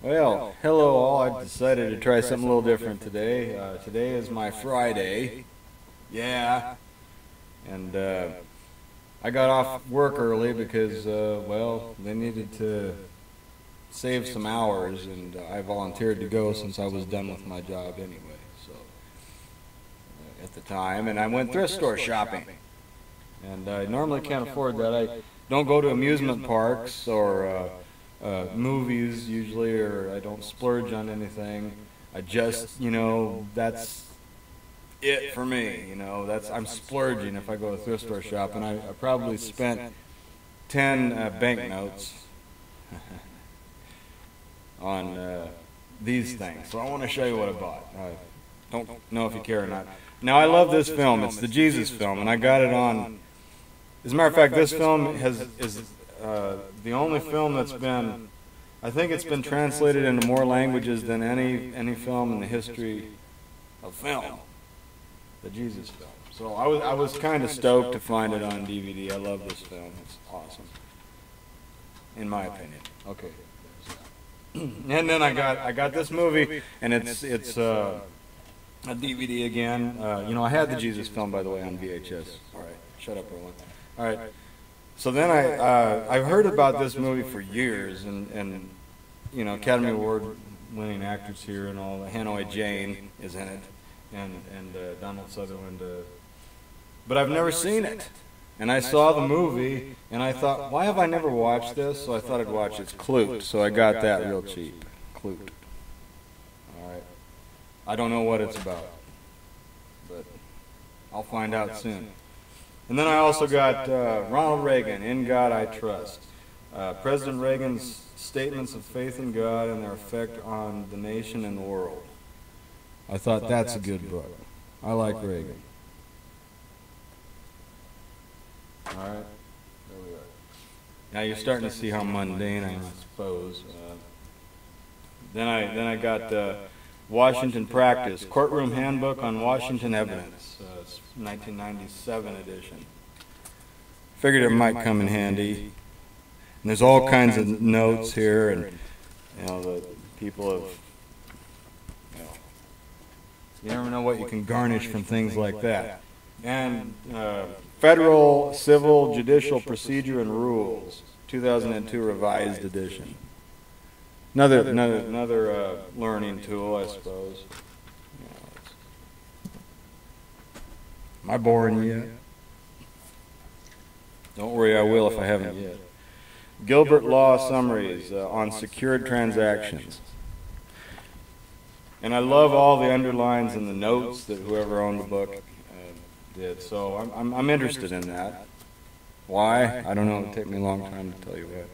Well, hello all. I decided to try something a little different today. Today is my Friday. Yeah. And I got off work early because, well, they needed to save some hours, and I volunteered to go since I was done with my job anyway. So, at the time, and I went thrift store shopping. And I normally can't afford that. I don't go to amusement parks or movies usually, or I don't splurge on anything. I just, that's it for me. I'm splurging if I go to a thrift store shop, and I probably spent 10 banknotes on these things. So I want to show you what I bought. I don't know if you care or not. Now, I love this film. It's the Jesus film, and I got it on. As a matter of fact, this film is the only film that's been, I think it's been translated into more languages than any film in the history of film, the Jesus film. So I was kind of stoked to find it on DVD. I love this film. It's awesome, in my opinion. Okay. And then I got this movie, and it's a DVD again. I had the Jesus film, by the way, on VHS. All right, shut up, Roland. All right. So then I've heard about this movie for years, and Academy Award winning actors here and all. Hanoi Jane is in it, and Donald Sutherland. But I've never seen it. And I saw the movie, and I thought, why have I never watched this? So I thought I'd watch it. It's Clute, so I got that real cheap. Clute. All right. I don't know what it's about, but I'll find out soon. And then I also got Ronald Reagan, In God I Trust. President Reagan's statements of faith in God and their effect on the nation and the world. I thought that's a good book. I like Reagan. All right, there we are. Now you're starting to see how mundane I am, I suppose. Then I got Washington Practice, Courtroom Handbook on Washington Evidence, 1997 edition. Figured it might come in handy. And there's all kinds of notes here, and the people have, you never know what you can garnish from things like that. And Federal Civil Judicial Procedure and Rules, 2002 revised edition. Another learning tool, I suppose. Am I boring yet? Don't worry, I will if I haven't yet. Gilbert Law Summaries on secured transactions. And I love all the underlines and the notes that whoever owned the book did. So I'm interested in that. Why? I don't know. It'll take me a long time to tell you what.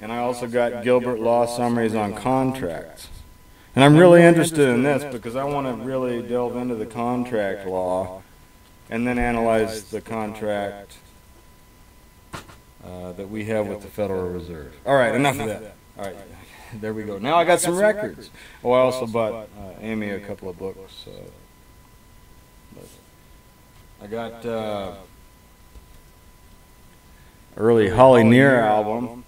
And I also got Gilbert Law Summaries on contracts. And I'm really interested in this because I want to really delve into the contract law and then analyze the contract that we have with the Federal Reserve. All right, enough of that. All right, there we go. Now I got some records. Oh, I also bought Amy a couple of books. I got early Holly Near album.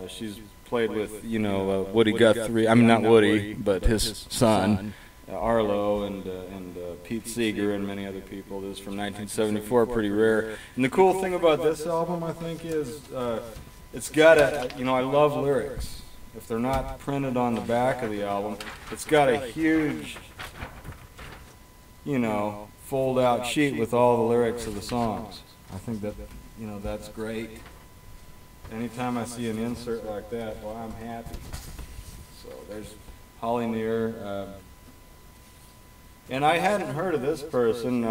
She's played with, Woody Guthrie. I mean, not Woody, but his son, Arlo, and Pete Seeger, and many other people. This is from 1974, pretty rare. And the cool thing about this album, I think, is it's got I love lyrics. If they're not printed on the back of the album, it's got a huge, fold-out sheet with all the lyrics of the songs. I think that, that's great. Anytime I see an insert like that, well, I'm happy. So there's Holly Near. And I hadn't heard of this person,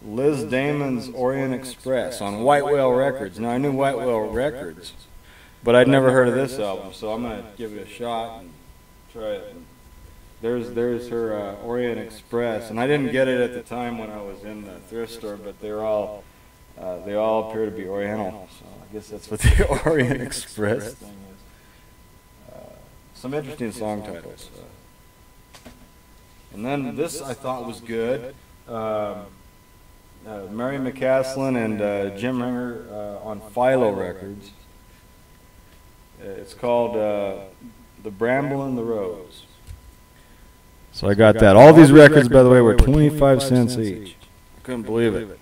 Liz Damon's Orient Express on White Whale Records. Now, I knew White Whale Records, but I'd never heard of this album, so I'm going to give it a shot and try it. There's her Orient Express, and I didn't get it at the time when I was in the thrift store, but they all appear to be Oriental, so I guess that's what the Orient Express thing is. Some interesting song titles. And then this I thought was good. Mary McCaslin and Jim Ringer on Philo Records. It's called The Bramble and the Rose. So I got that. All these records, by the way, were 25 cents each. I couldn't believe it.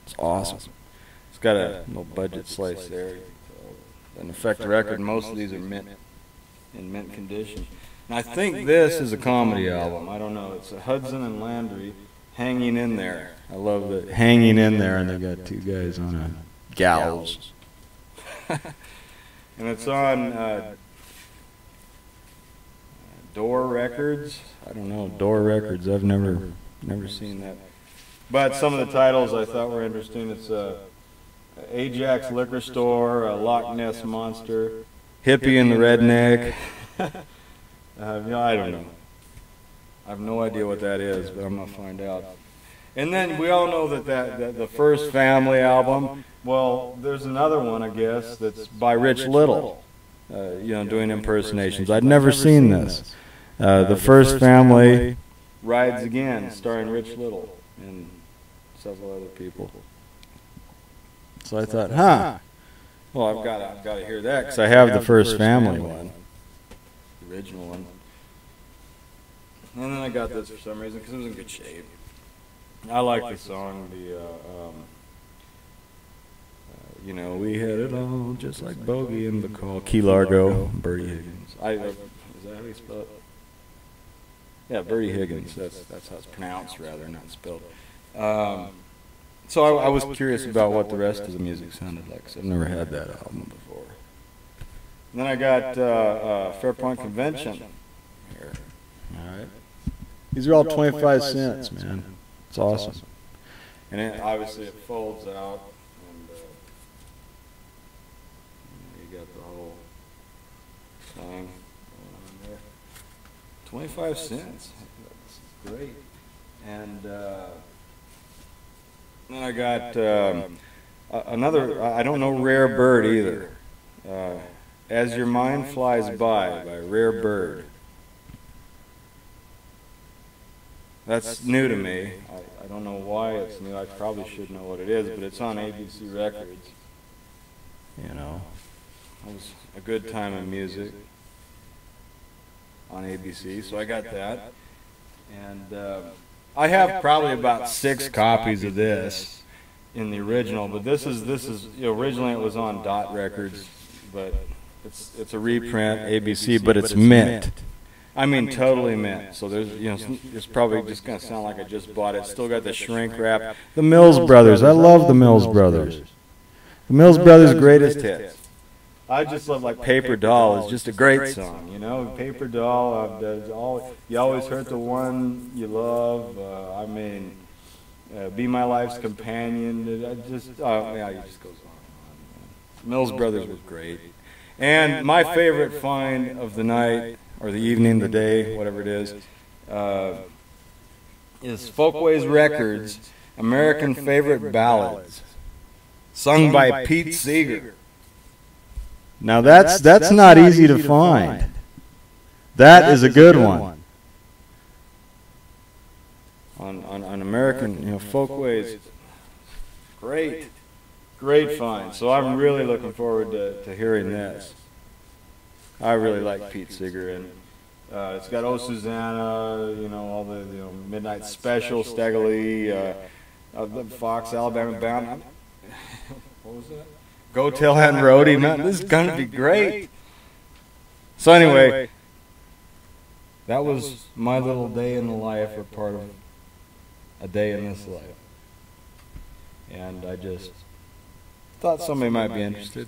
It's awesome. It's got a little budget slice there. An effect record. Most of these are in mint condition. And I think this is a comedy album. I don't know. It's a Hudson and Landry, Hanging in There. I love it. Hanging in There, and they got two guys on a gallows. And it's on Door Records. I don't know, Door Records. I've never seen that. But some of the titles I thought were interesting. It's Ajax Liquor Store, Loch Ness Monster, Hippie and the Redneck. I don't know. I have no idea what that is, but I'm going to find out. And then we all know that the First Family album, well, there's another one, I guess, that's by Rich Little, doing impersonations. I'd never seen this. The First Family Rides Again, starring Rich Little and several other people. So I thought, well, I've got to hear that because I have the First Family one, the original one. And then I got this for some reason because it was in good shape. I like the song, we had it all just like Bogey and the Call. Key Largo, Bertie Higgins. Is that how you spell it? Yeah, Bertie Higgins. That's how it's pronounced, rather, not spelled. So I was curious about what the rest of the music sounded like, because I've never had that album before. And then I got Fairpoint Convention here. All right. These are all 25 cents, man. It's awesome. And obviously it folds out, and you got the whole thing going on there. 25 cents. That's great. And then I got another, I don't know Rare Bird either. As Your Mind Flies by Rare Bird. That's new to me. I don't know why it's new. I probably should know what it is, but it's on ABC Records. It was a good time in music on ABC, so I got that. And I have probably about 6 copies of this in the original, but this is originally it was on Dot Records, but it's a reprint, ABC, but it's mint. I mean, totally mint. So there's, it's probably just going to sound like I just bought it. It's still got the shrink wrap. The Mills Brothers. I love the Mills Brothers. The Mills Brothers' greatest hits. I just love, like, Paper Doll. It's just a great song, Paper Doll. You always hurt the one you love. Be My Life's Companion. It just goes on. Mills Brothers was great. And my favorite find of the night, or the evening, the day, whatever it is Folkways Records, American Favorite Ballads, sung by Pete Seeger. Now that's not easy to find. That is a good one. On American, Folkways, great find. So I'm really looking forward to hearing this. I really like Pete Seeger, and it's got Oh Susanna, all the Midnight Special, Stegley, Fox, Alabama Bound. What was that? Go Tell Aunt Rhody. Man, this is going to be great. So anyway, that was my little day in the life, or part of a day in this life. And I just thought somebody might be interested.